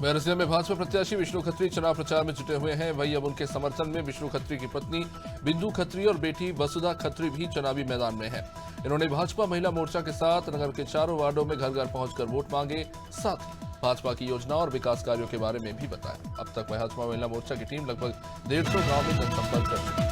बैरसिया में भाजपा प्रत्याशी विष्णु खत्री चुनाव प्रचार में जुटे हुए हैं। वहीं अब उनके समर्थन में विष्णु खत्री की पत्नी बिंदु खत्री और बेटी वसुधा खत्री भी चुनावी मैदान में है। इन्होंने भाजपा महिला मोर्चा के साथ नगर के चारों वार्डों में घर घर पहुंचकर वोट मांगे, साथ ही भाजपा की योजनाओं और विकास कार्यों के बारे में भी बताया। अब तक भाजपा महिला मोर्चा की टीम लगभग 150 गांव में जनसंपर्क कर चुकी है।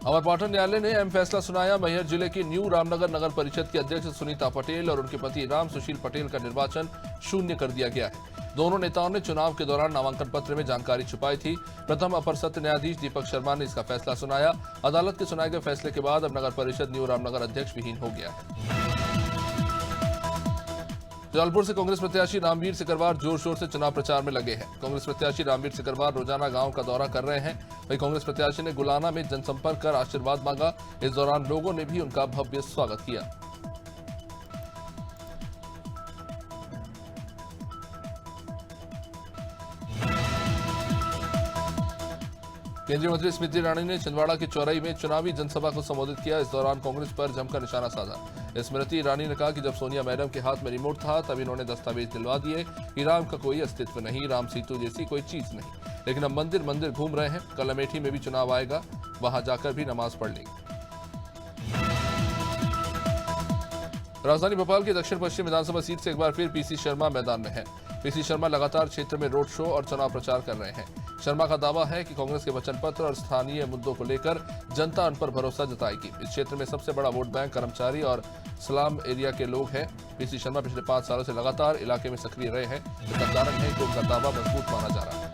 अमरपाटन न्यायालय ने अहम फैसला सुनाया। मैहर जिले की न्यू रामनगर नगर परिषद की अध्यक्ष सुनीता पटेल और उनके पति राम सुशील पटेल का निर्वाचन शून्य कर दिया गया है। दोनों नेताओं ने चुनाव के दौरान नामांकन पत्र में जानकारी छुपाई थी। प्रथम अपर सत्र न्यायाधीश दीपक शर्मा ने इसका फैसला सुनाया। अदालत के सुनाए गए फैसले के बाद अब नगर परिषद न्यू रामनगर अध्यक्ष विहीन हो गया है। जलालपुर से कांग्रेस प्रत्याशी रामवीर सिकरवार जोर शोर से चुनाव प्रचार में लगे हैं। कांग्रेस प्रत्याशी रामवीर सिकरवार रोजाना गांव का दौरा कर रहे हैं। वहीं कांग्रेस प्रत्याशी ने गुलाना में जनसंपर्क कर आशीर्वाद मांगा। इस दौरान लोगों ने भी उनका भव्य स्वागत किया। केंद्रीय मंत्री स्मृति ईरानी ने छिंदवाड़ा के चौरई में चुनावी जनसभा को संबोधित किया। इस दौरान कांग्रेस पर जमकर निशाना साधा। स्मृति ईरानी ने कहा कि जब सोनिया मैडम के हाथ में रिमोट था तब इन्होंने दस्तावेज दिलवा दिए कि राम का कोई अस्तित्व नहीं, राम सेतु जैसी कोई चीज नहीं, लेकिन अब मंदिर मंदिर घूम रहे हैं। कल अमेठी में भी चुनाव आएगा, वहां जाकर भी नमाज पढ़ लेंगे। राजधानी भोपाल की दक्षिण पश्चिम विधानसभा सीट से एक बार फिर पीसी शर्मा मैदान में है। पीसी शर्मा लगातार क्षेत्र में रोड शो और चुनाव प्रचार कर रहे हैं। शर्मा का दावा है कि कांग्रेस के वचन पत्र और स्थानीय मुद्दों को लेकर जनता उन पर भरोसा जताएगी। इस क्षेत्र में सबसे बड़ा वोट बैंक कर्मचारी और स्लम एरिया के लोग हैं। पीसी शर्मा पिछले 5 सालों से लगातार इलाके में सक्रिय रहे हैं। इसका कारण है कि उनका दावा मजबूत माना जा रहा है।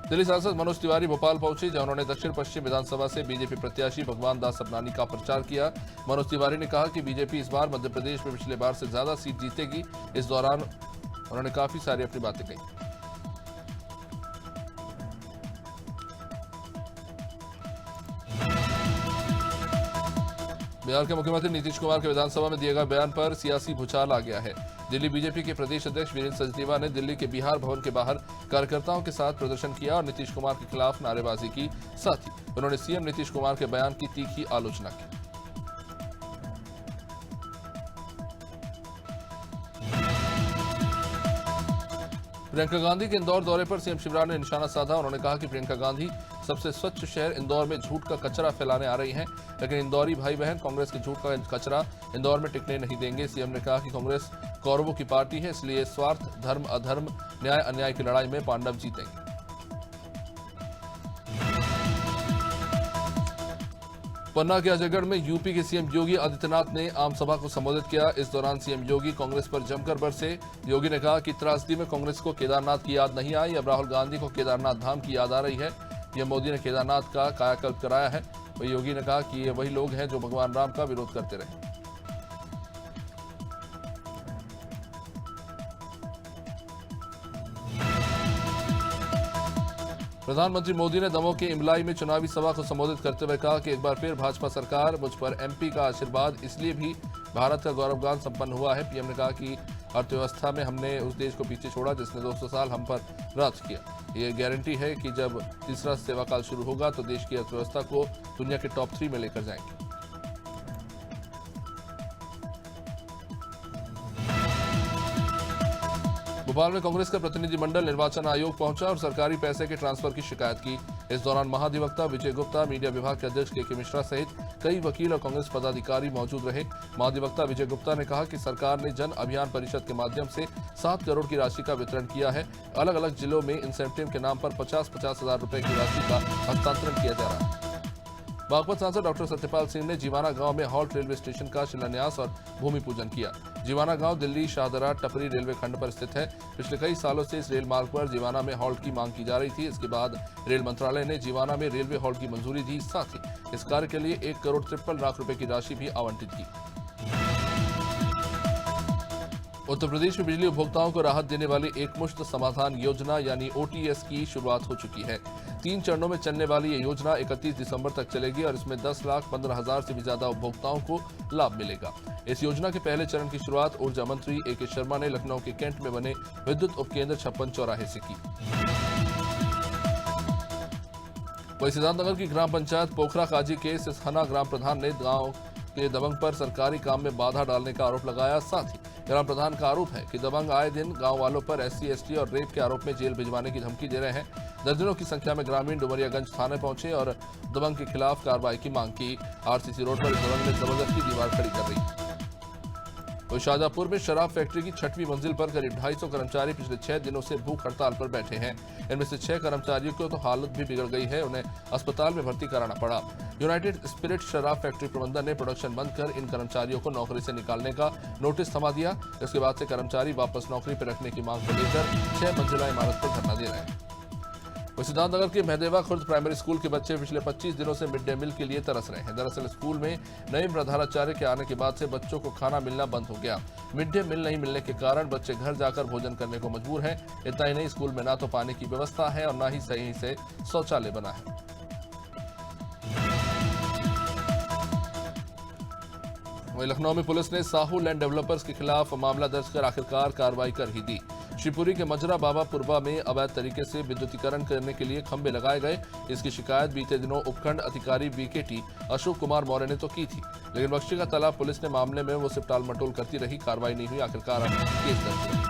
दिल्ली सांसद मनोज तिवारी भोपाल पहुंचे, जहां उन्होंने दक्षिण पश्चिम विधानसभा से बीजेपी प्रत्याशी भगवान दास सपनानी का प्रचार किया। मनोज तिवारी ने कहा कि बीजेपी इस बार मध्य प्रदेश में पिछले बार से ज्यादा सीट जीतेगी। इस दौरान उन्होंने काफी सारी अपनी बातें कही। बिहार के मुख्यमंत्री नीतीश कुमार के विधानसभा में दिए गए बयान पर सियासी भूचाल आ गया है। दिल्ली बीजेपी के प्रदेश अध्यक्ष वीरेंद्र सचदेवा ने दिल्ली के बिहार भवन के बाहर कार्यकर्ताओं के साथ प्रदर्शन किया और नीतीश कुमार के खिलाफ नारेबाजी की। साथ ही उन्होंने सीएम नीतीश कुमार के बयान की तीखी आलोचना की। प्रियंका गांधी के इंदौर दौरे पर सीएम शिवराज ने निशाना साधा। उन्होंने कहा कि प्रियंका गांधी सबसे स्वच्छ शहर इंदौर में झूठ का कचरा फैलाने आ रही हैं, लेकिन इंदौरी भाई बहन कांग्रेस के झूठ का कचरा इंदौर में टिकने नहीं देंगे। सीएम ने कहा कि कांग्रेस कौरवों की पार्टी है, इसलिए स्वार्थ, धर्म, अधर्म, न्याय अन्याय की लड़ाई में पांडव जीतेंगे। पन्ना के अजयगढ़ में यूपी के सीएम योगी आदित्यनाथ ने आम सभा को संबोधित किया। इस दौरान सीएम योगी कांग्रेस पर जमकर बरसे। योगी ने कहा कि त्रासदी में कांग्रेस को केदारनाथ की याद नहीं आई, अब राहुल गांधी को केदारनाथ धाम की याद आ रही है। पीएम मोदी ने केदारनाथ का कायाकल्प कराया है। वही योगी ने कहा कि ये वही लोग हैं जो भगवान राम का विरोध करते रहे। प्रधानमंत्री मोदी ने दमोह के इमलाई में चुनावी सभा को संबोधित करते हुए कहा कि एक बार फिर भाजपा सरकार, मुझ पर एमपी का आशीर्वाद, इसलिए भी भारत का गौरवगान संपन्न हुआ है। पीएम ने कहा कि अर्थव्यवस्था में हमने उस देश को पीछे छोड़ा जिसने 200 साल हम पर राज किया। ये गारंटी है कि जब तीसरा सेवाकाल शुरू होगा तो देश की अर्थव्यवस्था को दुनिया के टॉप 3 में लेकर जाएंगे। भोपाल में कांग्रेस का प्रतिनिधिमंडल निर्वाचन आयोग पहुंचा और सरकारी पैसे के ट्रांसफर की शिकायत की। इस दौरान महाधिवक्ता विजय गुप्ता, मीडिया विभाग के अध्यक्ष के मिश्रा सहित कई वकील और कांग्रेस पदाधिकारी मौजूद रहे। महाधिवक्ता विजय गुप्ता ने कहा कि सरकार ने जन अभियान परिषद के माध्यम से 7 करोड़ की राशि का वितरण किया है। अलग अलग जिलों में इंसेंटिव के नाम पर 50-50 हजार रुपए की राशि का हस्तांतरण किया जा रहा है। बागपत सांसद डॉक्टर सत्यपाल सिंह ने जीवाना गांव में हॉल्ट रेलवे स्टेशन का शिलान्यास और भूमि पूजन किया। जीवाना गांव दिल्ली शाहदरा टपरी रेलवे खंड पर स्थित है। पिछले कई सालों से इस रेल मार्ग पर जीवाना में हॉल्ट की मांग की जा रही थी। इसके बाद रेल मंत्रालय ने जीवाना में रेलवे हॉल्ट की मंजूरी दी। साथ ही इस कार्य के लिए 1 करोड़ 53 लाख रुपए की राशि भी आवंटित की। उत्तर प्रदेश में बिजली उपभोक्ताओं को राहत देने वाली एकमुश्त समाधान योजना यानी ओटीएस की शुरुआत हो चुकी है। 3 चरणों में चलने वाली ये योजना 31 दिसंबर तक चलेगी और इसमें 10,15,000 से भी ज्यादा उपभोक्ताओं को लाभ मिलेगा। इस योजना के पहले चरण की शुरुआत ऊर्जा मंत्री ए.के. शर्मा ने लखनऊ के कैंट में बने विद्युत उपकेंद्र 56 चौराहे से की। वही सिद्धार्थनगर की ग्राम पंचायत पोखरा काजी के सिसहना ग्राम प्रधान ने गांव के दबंग पर सरकारी काम में बाधा डालने का आरोप लगाया। साथ ही ग्राम प्रधान का आरोप है कि दबंग आए दिन गांव वालों पर SC/ST और रेप के आरोप में जेल भिजवाने की धमकी दे रहे हैं। दर्जनों की संख्या में ग्रामीण डुमरियागंज थाने पहुंचे और दबंग के खिलाफ कार्रवाई की मांग की। RCC रोड पर इस दबंग ने जबरदस्ती दीवार खड़ी कर दी। तो शाहजहांपुर में शराब फैक्ट्री की 6वीं मंजिल पर करीब 250 कर्मचारी पिछले 6 दिनों से भूख हड़ताल पर बैठे हैं। इनमें से 6 कर्मचारियों की तो हालत भी बिगड़ गई है, उन्हें अस्पताल में भर्ती कराना पड़ा। यूनाइटेड स्पिरिट शराब फैक्ट्री प्रबंधन ने प्रोडक्शन बंद कर इन कर्मचारियों को नौकरी से निकालने का नोटिस थमा दिया। इसके बाद से कर्मचारी वापस नौकरी पर रखने की मांग को लेकर 6 मंजिला इमारत पर धरना दे रहे हैं। सिद्धार्थनगर के महदेवा खुर्द प्राइमरी स्कूल के बच्चे पिछले 25 दिनों से मिड डे मील के लिए तरस रहे हैं। दरअसल स्कूल में नए प्रधानाचार्य के आने के बाद से बच्चों को खाना मिलना बंद हो गया। मिड डे मील नहीं मिलने के कारण बच्चे घर जाकर भोजन करने को मजबूर हैं। इतना ही नहीं, स्कूल में ना तो पानी की व्यवस्था है और ना ही सही से शौचालय बना है। वहीं लखनऊ में पुलिस ने साहू लैंड डेवलपर्स के खिलाफ मामला दर्ज कर आखिरकार कार्रवाई कर ही दी। शिवपुरी के मजरा बाबा पुरबा में अवैध तरीके से विद्युतीकरण करने के लिए खंभे लगाए गए। इसकी शिकायत बीते दिनों उपखंड अधिकारी BKT अशोक कुमार मौर्य ने तो की थी, लेकिन बख्शी का तालाब पुलिस ने मामले में वो सिर्फ टाल मटोल करती रही। कार्रवाई नहीं हुई, आखिरकार केस दर्ज हुआ।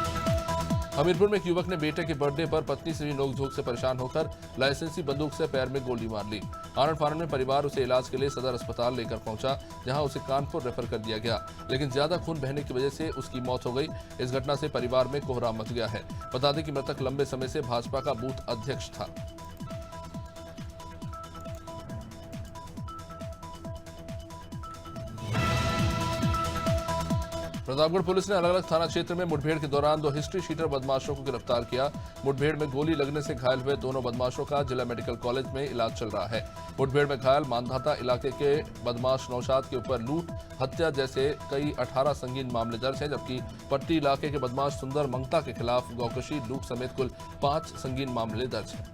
हमीरपुर में एक युवक ने बेटे के बर्थडे पर पत्नी से भी नोकझोंक से परेशान होकर लाइसेंसी बंदूक से पैर में गोली मार ली। आनंद फानन में परिवार उसे इलाज के लिए सदर अस्पताल लेकर पहुंचा, जहां उसे कानपुर रेफर कर दिया गया, लेकिन ज्यादा खून बहने की वजह से उसकी मौत हो गई। इस घटना से परिवार में कोहराम मच गया है। बता दें कि मृतक लंबे समय से भाजपा का बूथ अध्यक्ष था। प्रतापगढ़ पुलिस ने अलग अलग थाना क्षेत्र में मुठभेड़ के दौरान 2 हिस्ट्री शीटर बदमाशों को गिरफ्तार किया। मुठभेड़ में गोली लगने से घायल हुए दोनों बदमाशों का जिला मेडिकल कॉलेज में इलाज चल रहा है। मुठभेड़ में घायल मानधाता इलाके के बदमाश नौशाद के ऊपर लूट, हत्या जैसे कई 18 संगीन मामले दर्ज हैं, जबकि पट्टी इलाके के बदमाश सुंदर मंगता के खिलाफ गौकशी, लूट समेत कुल 5 संगीन मामले दर्ज हैं।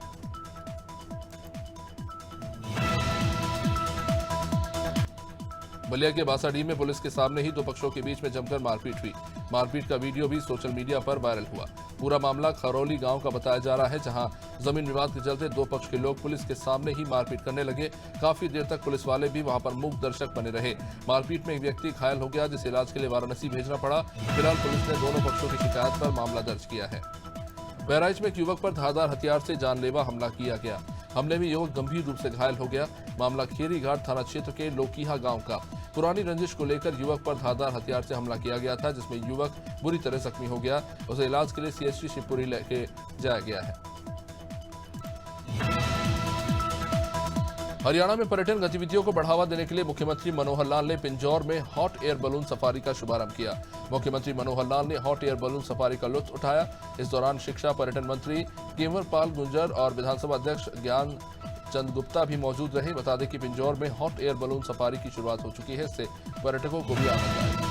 बलिया के बासाडीह में पुलिस के सामने ही 2 पक्षों के बीच में जमकर मारपीट हुई। मारपीट का वीडियो भी सोशल मीडिया पर वायरल हुआ। पूरा मामला खरौली गांव का बताया जा रहा है, जहां जमीन विवाद के चलते 2 पक्ष के लोग पुलिस के सामने ही मारपीट करने लगे। काफी देर तक पुलिस वाले भी वहां पर मूक दर्शक बने रहे। मारपीट में एक व्यक्ति घायल हो गया, जिसे इलाज के लिए वाराणसी भेजना पड़ा। फिलहाल पुलिस ने दोनों पक्षों की शिकायत पर मामला दर्ज किया है। बहराइच में एक युवक पर धारदार हथियार से जानलेवा हमला किया गया। हमले में युवक गंभीर रूप से घायल हो गया। मामला खेरी घाट थाना क्षेत्र के लोकीहा गांव का। पुरानी रंजिश को लेकर युवक पर धारदार हथियार से हमला किया गया था, जिसमें युवक बुरी तरह जख्मी हो गया। उसे इलाज के लिए CHC शिवपुरी लेके जाया गया है। हरियाणा में पर्यटन गतिविधियों को बढ़ावा देने के लिए मुख्यमंत्री मनोहर लाल ने पिंजौर में हॉट एयर बलून सफारी का शुभारंभ किया। मुख्यमंत्री मनोहर लाल ने हॉट एयर बलून सफारी का लुत्फ उठाया। इस दौरान शिक्षा पर्यटन मंत्री केवल पाल गुर्जर और विधानसभा अध्यक्ष ज्ञान चंद गुप्ता भी मौजूद रहे। बता दें कि पिंजौर में हॉट एयर बलून सफारी की शुरुआत हो चुकी है, इससे पर्यटकों को भी आनंद आएगा।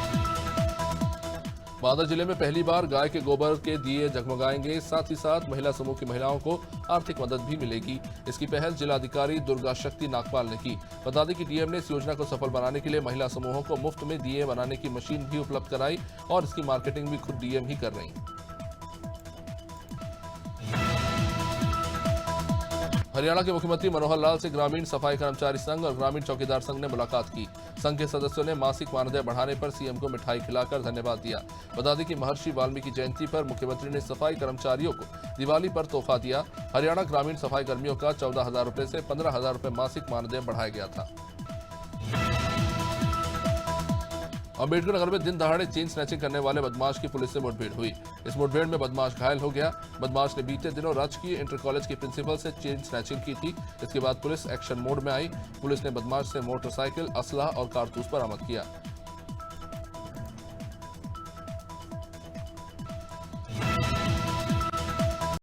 बांदा जिले में पहली बार गाय के गोबर के दिए जगमगाएंगे। साथ ही साथ महिला समूह की महिलाओं को आर्थिक मदद भी मिलेगी। इसकी पहल जिलाधिकारी दुर्गा शक्ति नागपाल ने की। बता दें कि डीएम ने इस योजना को सफल बनाने के लिए महिला समूहों को मुफ्त में दिए बनाने की मशीन भी उपलब्ध कराई और इसकी मार्केटिंग भी खुद डीएम ही कर रही। हरियाणा के मुख्यमंत्री मनोहर लाल से ग्रामीण सफाई कर्मचारी संघ और ग्रामीण चौकीदार संघ ने मुलाकात की। संघ के सदस्यों ने मासिक मानदेय बढ़ाने पर सीएम को मिठाई खिलाकर धन्यवाद दिया। बता दें कि महर्षि वाल्मीकि जयंती पर मुख्यमंत्री ने सफाई कर्मचारियों को दिवाली पर तोहफा दिया। हरियाणा ग्रामीण सफाई कर्मियों का 14,000 रुपए से 15,000 रुपए मासिक मानदेय बढ़ाया गया था। अम्बेडकर नगर में दिन दहाड़े चेन स्नैचिंग करने वाले बदमाश की पुलिस से मुठभेड़ हुई। इस मुठभेड़ में बदमाश घायल हो गया। बदमाश ने बीते दिनों राजकीय इंटर कॉलेज के प्रिंसिपल से चेन स्नैचिंग की थी। इसके बाद पुलिस एक्शन मोड में आई। पुलिस ने बदमाश से मोटरसाइकिल, असला और कारतूस बरामद किया।